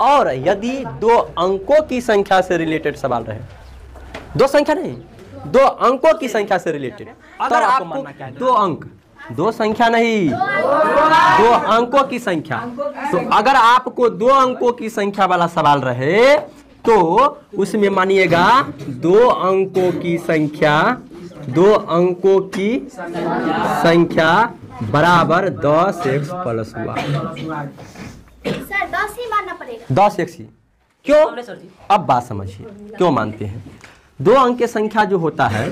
और यदि दो अंकों की संख्या से रिलेटेड सवाल रहे, दो संख्या नहीं, दो अंकों की संख्या से रिलेटेड, अगर आपको दो अंक, दो संख्या नहीं, दो अंकों की संख्या, तो अगर आपको दो अंकों की संख्या वाला सवाल रहे तो उसमें मानिएगा दो अंकों की संख्या, दो अंकों की संख्या बराबर 10x प्लस y। सर 10 ही मानना पड़ेगा। 10x ही क्यों? अब बात समझिए क्यों मानते हैं। दो अंक की संख्या जो होता है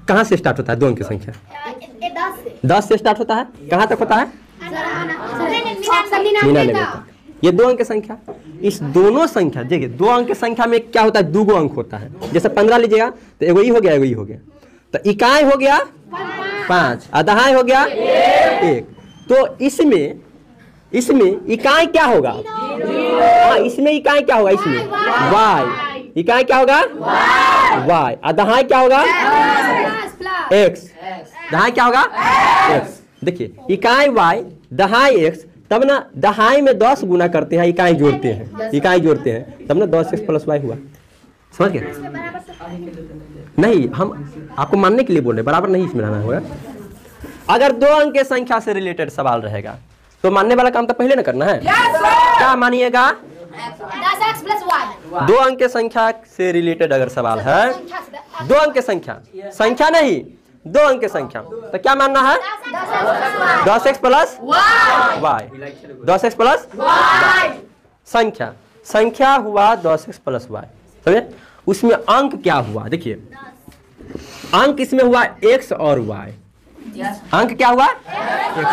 कहाँ से स्टार्ट होता है? दो अंक की संख्या 10 से स्टार्ट होता है। कहाँ तक होता है? 99 तक। ये दो अंक की संख्या, इस दोनों संख्या देखिए, दो अंक की संख्या में क्या होता है? दो अंक होता है। जैसे 15 लीजिएगा तो एगो ही हो गया, एगो ही हो गया, तो इकाई हो गया 5, अदहाई हो गया 1। तो इसमें इकाई क्या होगा? इसमें इकाई क्या होगा? इसमें y, इकाई क्या होगा? y, अदहाई क्या होगा? x, दहाई क्या होगा? x। देखिए इकाई y, दहाई x, तब ना दहाई में 10 गुना करते हैं, इकाई जोड़ते हैं, इकाई जोड़ते हैं, तब ना 10x प्लस y हुआ। समझ गए? नहीं, हम आपको मानने के लिए बोल रहे, बराबर नहीं इसमें रहना होगा। अगर दो अंक की संख्या से रिलेटेड सवाल रहेगा तो मानने वाला काम तो पहले ना करना है। क्या मानिएगा? 10x plus y। दो अंक की संख्या से रिलेटेड अगर सवाल है, दो अंक की संख्या, संख्या नहीं, दो अंक की संख्या, तो क्या मानना है? 10x plus y, 10x plus संख्या, संख्या हुआ 10x प्लस y। समझे? उसमें अंक क्या हुआ? देखिए अंक इसमें हुआ x और y। अंक क्या हुआ? x।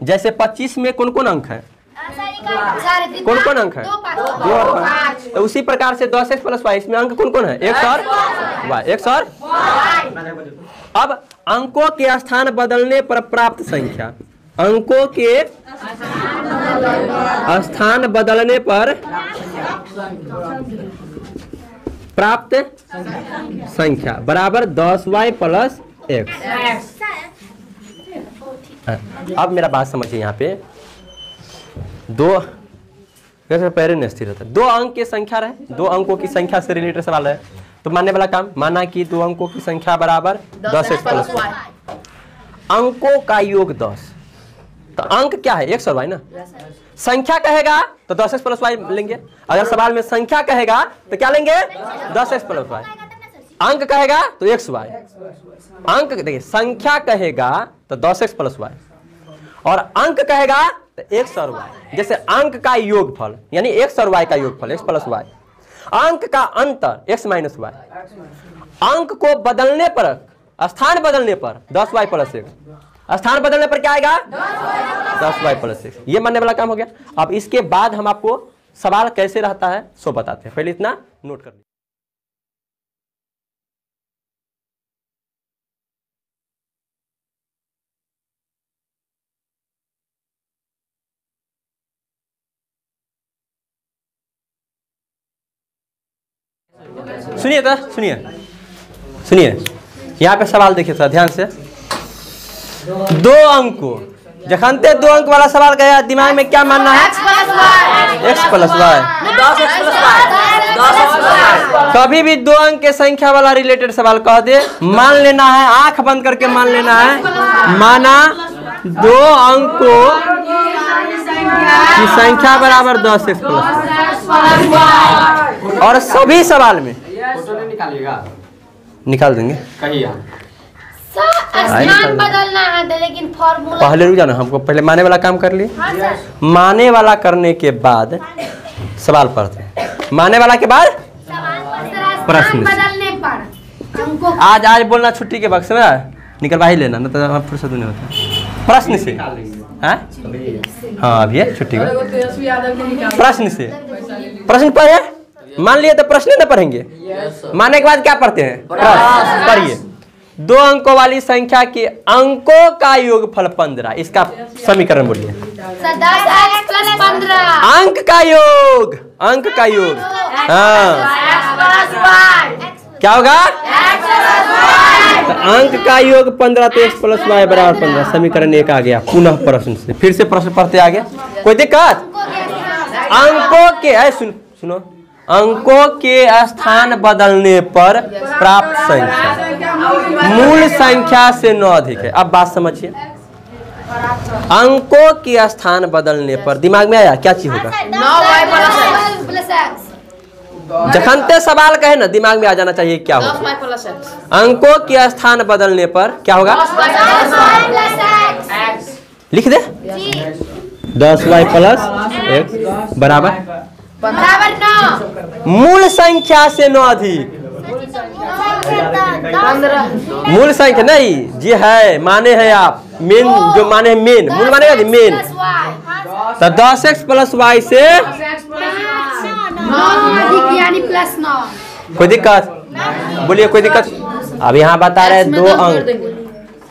जैसे 25 में कौन कौन अंक है? कौन कौन अंक है? 2 और 5। तो उसी प्रकार से 10x प्लस y, इसमें अंक कौन कौन है? x और y, x और अब अंकों के स्थान बदलने पर प्राप्त संख्या, अंकों के स्थान बदलने पर प्राप्त संख्या बराबर 10y प्लस x। अब मेरा बात समझिए, यहाँ पे दो पैरे नहीं स्थिर रहता, दो अंक की संख्या रहे, दो अंकों की संख्या से रिलेटेड सवाल है, तो मानने वाला काम माना कि दो अंकों की संख्या बराबर 10x प्लस y, अंकों का योग 10, तो अंक क्या है? x और y ना। संख्या कहेगा तो 10x प्लस y लेंगे, अगर सवाल में संख्या कहेगा तो क्या लेंगे? 10x plus y। अंक कहेगा तो x y, अंक देखिए संख्या कहेगा तो 10x प्लस y, और अंक कहेगा तो x और y। जैसे अंक का योगफल यानी x और y का योगफल x प्लस y, अंक का अंतर x माइनस y, अंक को बदलने पर, स्थान बदलने पर 10y प्लस x, स्थान बदलने पर क्या आएगा? 10y plus x। ये मानने वाला काम हो गया। अब इसके बाद हम आपको सवाल कैसे रहता है सो बताते हैं, पहले इतना नोट कर लीजिए। सुनिए तो सुनिए, यहाँ पे सवाल देखिए थोड़ा ध्यान से। दो अंकों, जखनते दो अंक वाला सवाल गया दिमाग में क्या मानना है? x plus y। कभी भी दो अंक के संख्या वाला रिलेटेड सवाल कह दे, मान लेना है, आंख बंद करके मान लेना है, माना दो अंकों की संख्या बराबर 10x प्लस, और सभी सवाल में निकाल देंगे। स्थान बदलना है लेकिन फॉर्मूला पहले रुक जाना, हमको पहले माने वाला काम कर लिए। माने वाला करने के बाद सवाल पढ़ते हैं, माने वाला के बाद प्रश्न। बदलने पर आज बोलना छुट्टी के वक्त में निकलवा ही लेना, न तो हम फुर्सत नहीं होता। प्रश्न से हाँ अभी छुट्टी का प्रश्न से, प्रश्न पढ़े, मान लिए तो प्रश्न न पढ़ेंगे, माने के बाद क्या पढ़ते हैं? प्रश्न पढ़िए। दो अंकों वाली संख्या के अंकों का योगफल 15, इसका समीकरण बोलिए। 10x प्लस 15, अंक का योग, अंक का योग, हाँ क्या होगा? तो अंक का योग 15, तो x प्लस y बराबर 15, समीकरण 1 आ गया। पुनः प्रश्न से, फिर से प्रश्न पढ़ते आगे, कोई दिक्कत? अंकों के सुनो अंकों के स्थान बदलने पर प्राप्त संख्या मूल संख्या से 9 अधिक है। अब बात समझिए, अंकों के स्थान बदलने पर दिमाग में आया क्या चीज होगा? 9y plus x। जखनते सवाल कहे ना दिमाग में आ जाना चाहिए क्या होगा? 10y plus x। अंकों के स्थान बदलने पर क्या होगा? 10y plus x। लिख दे 10y प्लस x बराबर 9। मूल संख्या से 9 अधिक। मूल संख्या नहीं जी है, माने हैं आप मेन, जो माने हैं मेन, मूल मानेगा जी मेन। तो 10x प्लस y से 9 अधिक यानी प्लस 9। कोई दिक्कत? बोलिए कोई दिक्कत? अब यहाँ बता रहे हैं 2 अंक,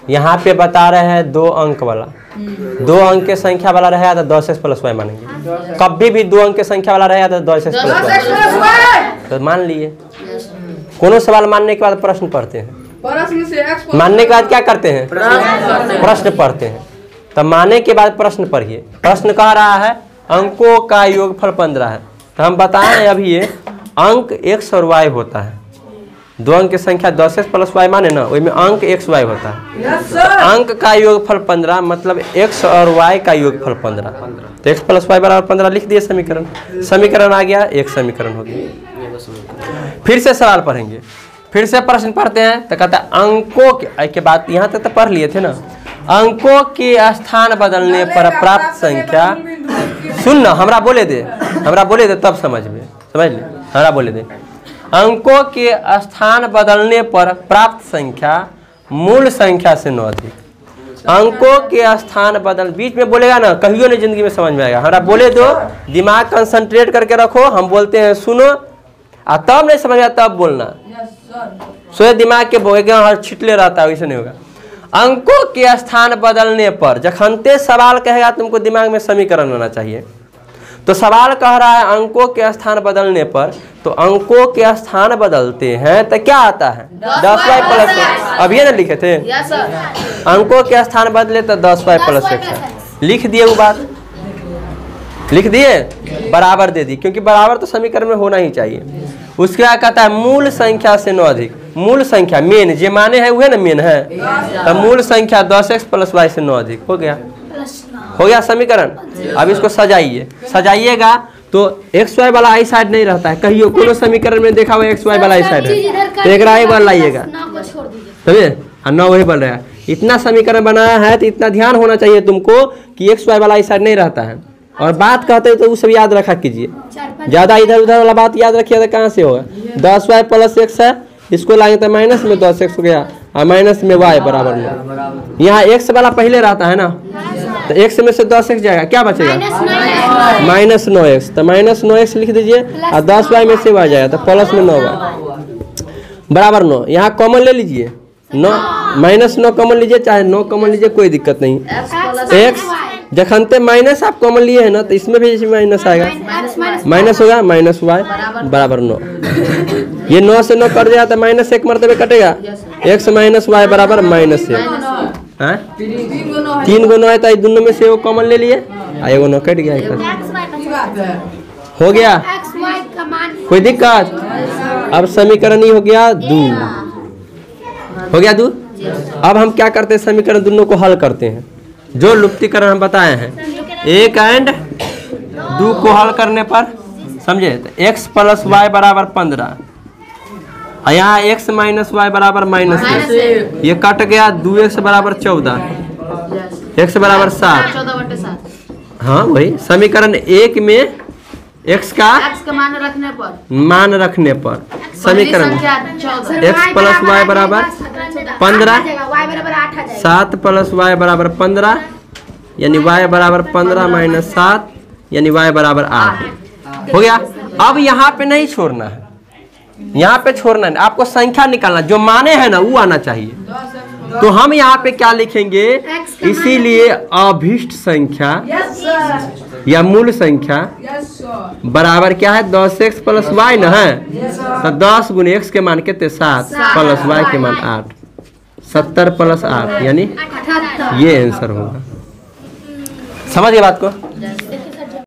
यहाँ पे बता रहे हैं 2 अंक वाला, 2 अंक के संख्या वाला रहेगा तो 10x प्लस y मानेंगे। कभी भी 2 अंक के संख्या वाला रहेगा तो 10x प्लस y तो मान लिए। कोनो सवाल मानने के बाद प्रश्न पढ़ते हैं, मानने के बाद क्या करते हैं? प्रश्न पढ़ते हैं। तो मानने के बाद प्रश्न पढ़िए। प्रश्न कह रहा है अंकों का योगफल 15 है, तो हम बताएं अभी ये अंक x और y होता है। 2 अंक की संख्या 10x प्लस y माने ना, उसमें अंक x y होता है। तो अंक का योगफल 15 मतलब x और y का योगफल 15। तो x प्लस y बराबर 15 लिख दिए समीकरण। समीकरण आ गया, एक समीकरण हो गया। फिर से सवाल पढ़ेंगे, फिर से प्रश्न पढ़ते हैं। तो कहता है अंकों के बाद यहाँ तक तो पढ़ लिए थे ना, अंकों के स्थान बदलने पर प्राप्त संख्या। सुन ना, हमरा बोले दे तब समझ में, समझ ले, हमरा बोले दे। अंकों के स्थान बदलने पर प्राप्त संख्या मूल संख्या से 9 अधिक। अंकों के स्थान बदल, बीच में बोलेगा ना कहियो नहीं जिंदगी में समझ में आएगा। हमरा बोले दो, दिमाग कंसंट्रेट करके रखो, हम बोलते हैं सुनो, और तब नहीं समझ आया तब बोलना। सोए दिमाग के बोएगा हर छिटले रहता है, वैसे नहीं होगा। अंकों के स्थान बदलने पर, जखनते सवाल कहेगा तुमको दिमाग में समीकरण होना चाहिए। तो सवाल कह रहा है अंकों के स्थान बदलने पर, तो अंकों के स्थान बदलते हैं तो क्या आता है? 10y plus x। अभी ना लिखे थे अंकों के स्थान बदले तो 10y प्लस x लिख दिए। वो बात लिख दिए, बराबर दे दी, क्योंकि बराबर तो समीकरण में होना ही चाहिए। उसके बाद कहता है मूल संख्या से 9 अधिक। मूल संख्या मेन जे माने है वह ना मेन है, तो मूल संख्या 10x प्लस y से 9 अधिक हो गया। हो गया समीकरण। अब इसको सजाइए, सजाइएगा तो एक्स वाई वाला आई साइड नहीं रहता है। कहियो कोनो समीकरण में देखा हुआ एक्स वाई वाला आई साइड है, तो एक राय बल लाइएगा समझे, और 9 वही बन रहा है। इतना समीकरण बनाया है तो इतना ध्यान होना चाहिए तुमको कि एक्स वाई वाला आई साइड नहीं रहता है। और बात कहते हैं तो वो सब याद रखा कीजिए, ज़्यादा इधर उधर वाला बात याद रखिए तो कहाँ से होगा। 10y प्लस x है, इसको लाएंगे तो माइनस में 10x हो गया, और माइनस में y बराबर में। यहाँ x वाला पहले रहता है ना, तो x में से 10x जाएगा, क्या बचेगा? Minus 9x। तो माइनस 9x लिख दीजिए, और 10y में से y जाएगा, तो प्लस में 9y बराबर 9। यहाँ कॉमन ले लीजिए, 9 माइनस 9 कॉमन लीजिए, चाहे 9 कॉमन लीजिए, कोई दिक्कत नहीं। x जखनते माइनस आप कॉमन लिए है ना, तो इसमें भी माइनस आएगा, माइनस होगा, माइनस y बराबर 9। ये 9 से 9 कट जाएगा तो माइनस 1 मरतबे कटेगा, x माइनस y बराबर माइनस 1। 3 गो 9 है तो दोनों में से एगो कॉमन ले लिए, एगो 9 कट गया, हो गया, कोई दिक्कत? अब समीकरण ही हो गया 2, हो गया 2। अब हम क्या करते हैं, समीकरण दोनों को हल करते हैं। जो लुप्तीकरण हम बताए हैं, 1 एंड 2 को हल करने पर समझे, तो x प्लस y बराबर 15, और यहाँ x माइनस y बराबर माइनस 1, ये कट गया, 2x बराबर 14, x बराबर 7। हाँ वही समीकरण 1 में x का मान रखने पर समीकरण x प्लस y बराबर 15, 7 प्लस y बराबर 15, यानी y बराबर 15 माइनस 7, यानी y बराबर 8 हो गया। अब यहाँ पे नहीं छोड़ना है, यहाँ पे छोड़ना है, आपको संख्या निकालना, जो माने हैं ना वो आना चाहिए। तो हम यहाँ पे क्या लिखेंगे, इसीलिए अभिष्ट संख्या या मूल संख्या बराबर क्या है, 10x प्लस y ना है, तो 10 गुने x के मान कितने 7 प्लस y के मान 8, 70 प्लस 8 यानी ये आंसर होगा। समझ गए बात को?